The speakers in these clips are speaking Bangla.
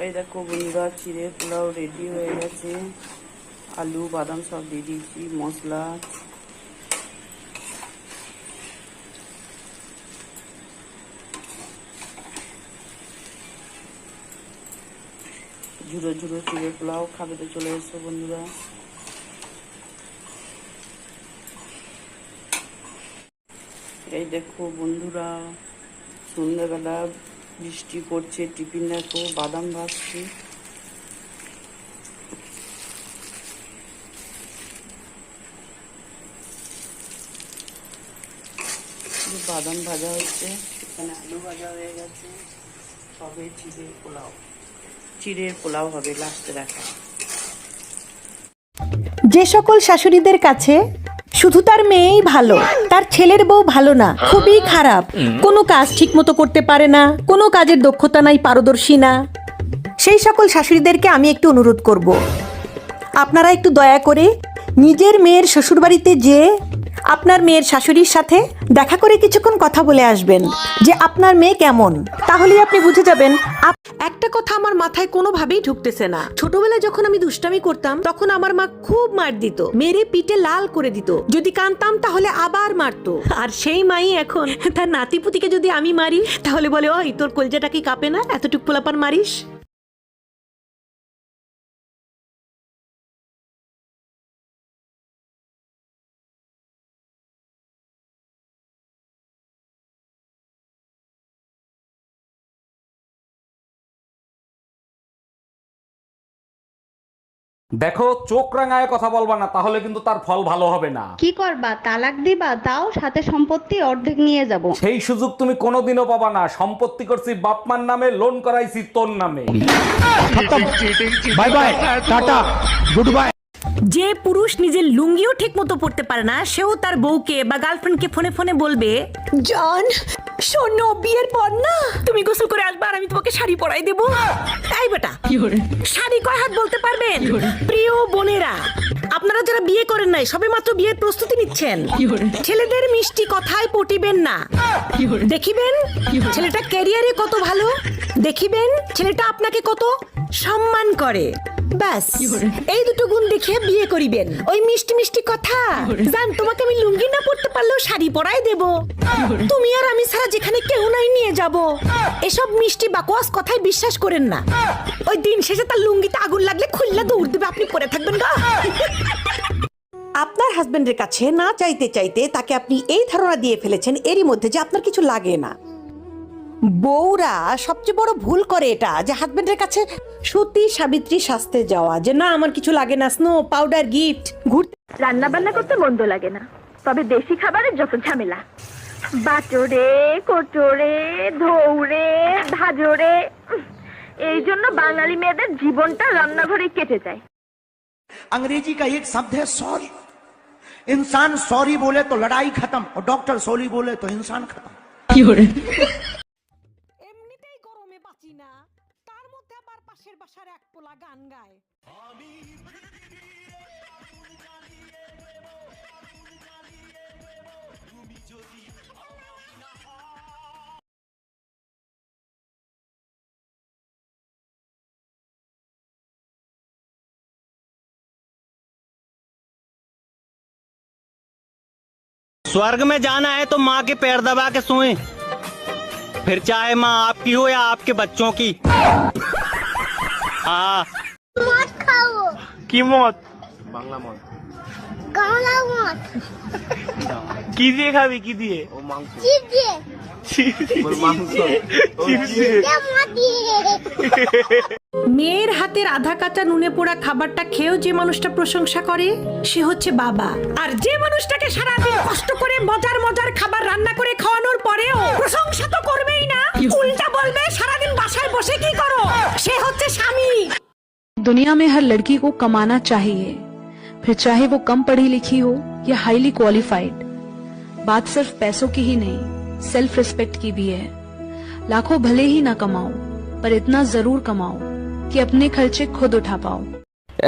এই দেখো বন্ধুরা, চিড়ে পোলাও রেডি হয়ে গেছে। আলু বাদাম সব দিয়ে দিয়েছি, মশলা। ঝুড়ো ঝুড়ো চিড়ে পোলাও খাবে তো চলে এসো বন্ধুরা। এই দেখো বন্ধুরা, সন্ধ্যাবেলা বৃষ্টি পড়ছে, টিফিন দেখো বাদাম ভাজছি। বাদাম ভাজা হচ্ছে, এখানে আলু ভাজা হয়ে গেছে, সবে চিড়ের পোলাও হবে লাস্টে দেখা। যে সকল শাশুড়িদের কাছে শুধু তার মেয়েই ভালো, তার ছেলের বউ ভালো না, খুবই খারাপ, কোনো কাজ ঠিক মতো করতে পারে না, কোনো কাজের দক্ষতা নাই, পারদর্শী না, সেই সকল শাশুড়িদেরকে আমি একটু অনুরোধ করব, আপনারা একটু দয়া করে নিজের মেয়ের শ্বশুরবাড়িতে যেয়ে আপনার মেয়ের শাশুড়ির সাথে দেখা করে কিছুক্ষণ কথা বলে আসবেন যে আপনার মেয়ে কেমন। তাহলেই আপনি বুঝে যাবেন। একটা কথা আমার মাথায় কোনোভাবেই ঢুকতেছে না, ছোটবেলায় যখন আমি দুষ্টামি করতাম তখন আমার মা খুব মার দিত, মেরে পিঠে লাল করে দিত, যদি কাঁদতাম তাহলে আবার মারতো। আর সেই মাই এখন তার নাতিপুতিকে যদি আমি মারি তাহলে বলে, ওই তোর কলজাটা কি কাঁপে না, এতটুক পোলাপান মারিস। দেখো, চোখ রাঙায় কথা বলবা না, তাহলে কিন্তু তার ফল ভালো হবে না। কি করবা, তালাক দিবা? তাও সাথে সম্পত্তি অর্ধেক নিয়ে যাব। সেই সুযোগ তুমি কোনোদিনও পাবা না। সম্পত্তি করছি বাপমার নামে, লোন করাইছি তোর নামে। Bye bye, tata, good bye. যে পুরুষ নিজের লুঙ্গিও ঠিক মতো পড়তে পারে না, সেও তার বউকে বা গার্লফ্রেন্ডকে ফোনে ফোনে বলবে, জান শোনো, বিয়ের পর না তুমি গোসল করে আসবা আর আমি তোমাকে শাড়ি পরাই দেবো। তাই বেটা, শাড়ি কয় হাত বলতে পারবেন? প্রিয় বোনেরা, আপনারা যারা বিয়ে করেন নাই, সবে মাত্র বিয়ের প্রস্তুতি নিচ্ছেন, ছেলেদের মিষ্টি কথায় পটিবেন না। দেখিবেন ছেলেটা ক্যারিয়ারে কত ভালো, দেখিবেন ছেলেটা আপনাকে কত সম্মান করে, ব্যাস এই দুটো গুণ দেখে বিয়ে করিবেন। ওই মিষ্টি মিষ্টি কথা, জান তোমাকে আমি লুঙ্গি না পড়তে পারলেও শাড়ি পরাই দেব, তুমি আর আমি ছাড়া যেখানে কেউ নাই নিয়ে যাব, এসব মিষ্টি বাকোয়াস কথায় বিশ্বাস করেন না। ওই দিন শেষে তার লুঙ্গিতে আগুন লাগলে খুললা দৌড় দেবে, আপনি পরে থাকবেন গা। আপনার হাজবেন্ডের কাছে না চাইতে চাইতে তাকে আপনি এই ধারণা দিয়ে ফেলেছেন এরই মধ্যে যে আপনার কিছু লাগে না। বউরা সবচেয়ে বড় ভুল করে এটা, যে হাজবেন্ডের কাছে সতী সাবিত্রী সাজতে যাওয়া, যে না আমার কিছু লাগে না, স্নো পাউডার গিফট ঘুরতে। রান্না বান্না করতে মন্দ লাগে না, তবে দেশি খাবারের যত ঝামেলা, বাটোরে কোটোরে ধৌরে ভাজরে, এই জন্য বাঙালি মেয়েদের জীবনটা রান্নাঘরে কেটে যায়। अंग्रेजी का एक शब्द है सॉरी। इंसान सॉरी बोले तो लड़ाई खत्म, और डॉक्टर सॉरी बोले तो इंसान खत्म। এমনিতেই গরমে বাঁচি না, তার মধ্যে আবার পাশের বাসার এক পোলা গান গায়। स्वर्ग में जाना है तो माँ के पैर दबा के सोएं, फिर चाहे माँ आपकी हो या आपके बच्चों की। हाँ, মদ খাবো। की मौत? গাওলা মদ। की दिए खाबी, की दिए? চিপ দিয়ে। দে মদ দিয়ে। মেয়ের হাতের আধা কাঁচা নুনে পোড়া খাবারটা খেয়েও যে মানুষটা প্রশংসা করে সে হচ্ছে বাবা, আর যে মানুষটাকে সারাদিন কষ্ট করে মজার মজার খাবার রান্না করে খাওয়ানোর পরেও প্রশংসা তো করবেই না, উল্টা বলবে সারাদিন বাসায় বসে কি করো, সে হচ্ছে স্বামী। दुनिया में हर लड़की को कमाना चाहिए, फिर चाहे वो कम पढ़ी लिखी हो या हाईली क्वालिफाइड। बात सिर्फ पैसों की ही नहीं, सेल्फ रिस्पेक्ट की भी है। लाखों भले ही ना कमाओ, पर इतना जरूर कमाओ कि अपने खर्चे खुद उठा पाओ।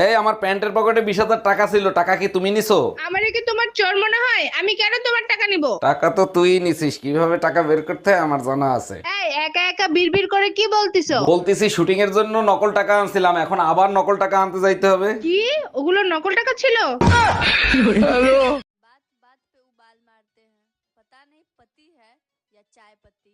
এই আমার প্যান্টের পকেটে 20,000 টাকা ছিল, টাকা কি তুমি নিছো? আমারে কি তোমার চোর মনে হয়? আমি কেন তোমার টাকা নিব? টাকা তো তুই নিছিস, কিভাবে টাকা বের করতে হয় আমার জানা আছে। এই একা একা বিড়বিড় করে কি বলতিছো? বলতেছি শুটিং এর জন্য নকল টাকা আনছিলাম, এখন আবার নকল টাকা আনতে যাইতে হবে। কি ওগুলো নকল টাকা ছিল? बात बात पे उबाल मारते हैं, पता नहीं पति है या चाय पत्ती।